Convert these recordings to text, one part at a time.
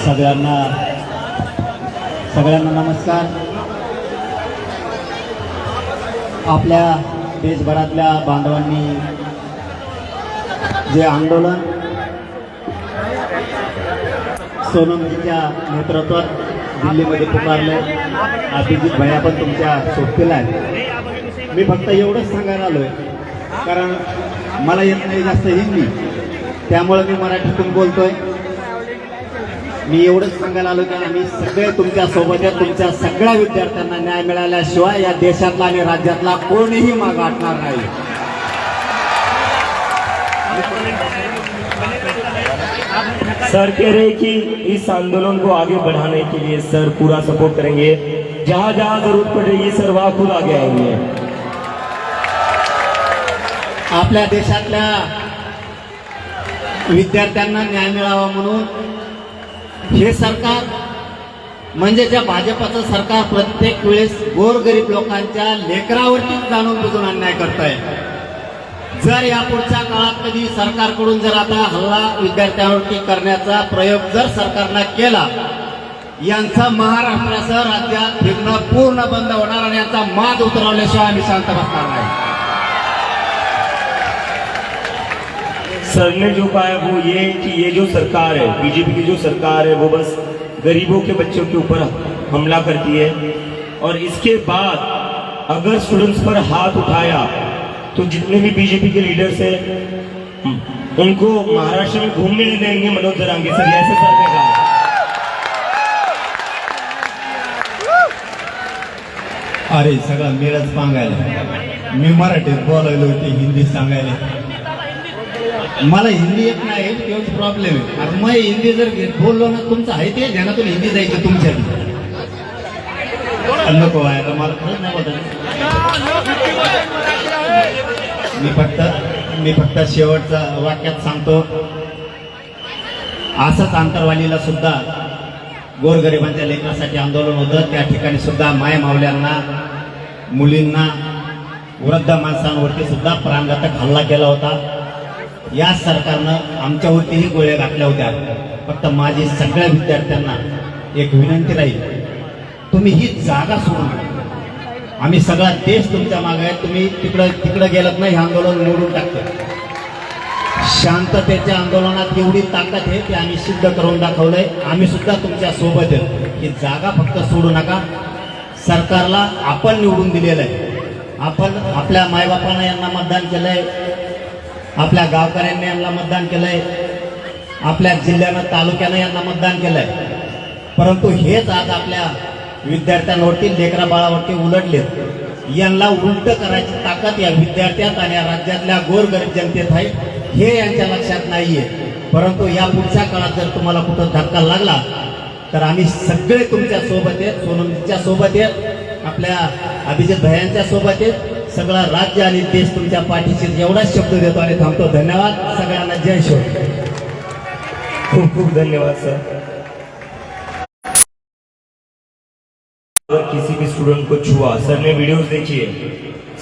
सगळ्यांना नमस्कार। आपल्या देशभरातल्या बांधवांनी जे आंदोलन सोनमजीच्या नेतृत्वात दिल्लीमध्ये पुकारले, अभिजित भैया पण तुमच्या सोबतीला आहे। मी फक्त एवढंच सांगायला आलोय, कारण मला येत नाही जास्त हिंदी, त्यामुळे मी मराठीतून बोलतोय। मी एवढंच सांगायला आलो की आम्ही सगळे तुमच्या सोबत आहे। तुमच्या सगळ्या विद्यार्थ्यांना न्याय मिळाल्याशिवाय या देशातला आणि राज्यातला कोणीही मागे हटणार नाही। सर कह रहे कि इस आंदोलन को आगे बढ़ाने के लिए सर पूरा सपोर्ट करेंगे, जहां जहां जरूरत पड़ेगी सर वहां खुद आगे आएंगे। आपल्या देशातल्या विद्यार्थ्यांना न्याय मिळावा म्हणून हे सरकार म्हणजे ज्या भाजपचं सरकार प्रत्येक वेळेस गोरगरीब लोकांच्या लेकरावरती जाणून बुजून अन्याय करत आहे। जर यापुढच्या काळात कधी सरकारकडून जर आता हल्ला विद्यार्थ्यांवरती करण्याचा प्रयोग जर सरकारने केला, यांचा महाराष्ट्रासह राज्यात फिरणं पूर्ण बंद होणार आणि यांचा माज उतरवल्याशिवाय आम्ही शांत बसणार नाही। सर ने जो कहा है वो ये कि ये जो सरकार है, बीजेपी की जो सरकार है, वो बस गरीबों के बच्चों के ऊपर हमला करती है, और इसके बाद अगर स्टूडेंट्स पर हाथ उठाया तो जितने भी बीजेपी के लीडर्स हैं उनको महाराष्ट्र में घूमने नहीं देंगे मनोज जरांगे सर, ऐसे सर ने कहा। अरे सगळं मेळच सांगायला, मी मराठीत बोलायलो होते, हिंदी सांगायला मला हिंदी येत नाही, तोच प्रॉब्लेम आहे। आता मग हिंदी जर बोललो ना, तुमचं आहे ते ध्यानातून हिंदी जायचं तुमच्या नको आहे, तर मला खरंच नाही वाटत। मी फक्त शेवटचा वाक्यात सांगतो, असंच आंतरवालीला सुद्धा गोरगरिबांच्या लेकरासाठी आंदोलन होतं, त्या ठिकाणी सुद्धा माय मावल्यांना, मुलींना, वृद्ध माणसांवरती सुद्धा प्राणघातक हल्ला केला होता। या सरकारनं आमच्यावरतीही गोळ्या घातल्या होत्या। फक्त माझी सगळ्या विद्यार्थ्यांना एक विनंती राहील, तुम्ही ही जागा सोडू नका। आम्ही सगळा देश तुमच्या मागे आहे। तुम्ही तिकडं गेलात नाही, हे आंदोलन मोडून टाकतं। शांततेच्या आंदोलनात एवढी ताकद आहे ते आम्ही सिद्ध करून दाखवलंय। आम्ही सुद्धा तुमच्या सोबत आहे। ही जागा फक्त सोडू नका। सरकारला आपण निवडून दिलेलं आहे, आपण आपल्या मायबापांना यांना मतदान केलंय, आपल्या गावकऱ्यांनी यांना मतदान केलंय, आपल्या जिल्ह्यानं तालुक्यानं यांना मतदान केलंय, परंतु हेच आज आपल्या विद्यार्थ्यांवरती, लेकरा बाळावरती उलटलेत। यांना उलट करायची ताकद या विद्यार्थ्यात आणि या राज्यातल्या गोरगरीब जनतेत आहे, हे यांच्या लक्षात नाहीये। परंतु या पुढच्या काळात जर तुम्हाला कुठं धक्का लागला तर आम्ही सगळे तुमच्या सोबत आहेत, सोनमजीच्या सोबत आहेत, आपल्या अभिजित भैयांच्या सोबत आहेत। सगळा राज्य आणि देश तुमच्या पाठीशी, एवढाच शब्द देतो आणि थांबतो। धन्यवाद सगळ्यांना, जय शिव। खूब खूब धन्यवाद सर। अगर किसी भी स्टूडेंट को छुआ, सर ने वीडियोस देखी है।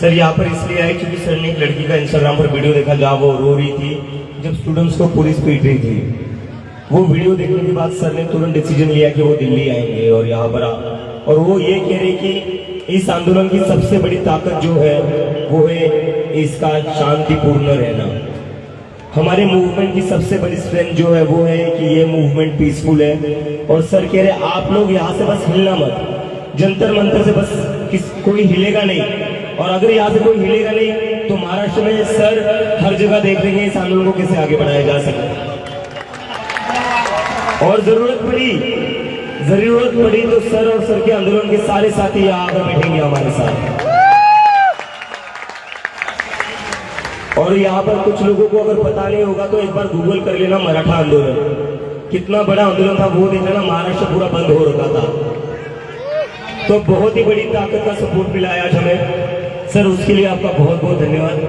सर यहाँ पर इसलिए आए क्योंकि सर ने एक लड़की का इंस्टाग्राम पर वीडियो देखा जहाँ वो रो रही थी जब स्टूडेंट्स को पुलिस पीट रही थी। वो वीडियो देखने के बाद सर ने तुरंत डिसीजन लिया कि वो दिल्ली आएंगे और यहाँ पर और वो ये कह रहे कि इस आंदोलन की सबसे बड़ी ताकत जो है वो है इसका शांतिपूर्ण रहना। हमारे मूवमेंट की सबसे बड़ी स्ट्रेंथ जो है वो है कि ये मूवमेंट पीसफुल है। और सर कह रहे आप लोग यहाँ से बस हिलना मत, जंतर मंतर से बस कोई हिलेगा नहीं, और अगर यहाँ से कोई हिलेगा नहीं तो महाराष्ट्र में सर हर जगह देख रहे हैं इस आंदोलन को कैसे आगे बढ़ाया जा सके। और जरूरत पड़ी तो सर और सर के आंदोलन के सारे साथी यहाँ आकर बैठेंगे हमारे साथ। और यहाँ पर कुछ लोगों को अगर पता नहीं होगा तो एक बार गूगल कर लेना, मराठा आंदोलन कितना बड़ा आंदोलन था वो देख लेना, महाराष्ट्र पूरा बंद हो रखा था। तो बहुत ही बड़ी ताकत का सपोर्ट मिला है आज हमें सर, उसके लिए आपका बहुत बहुत धन्यवाद।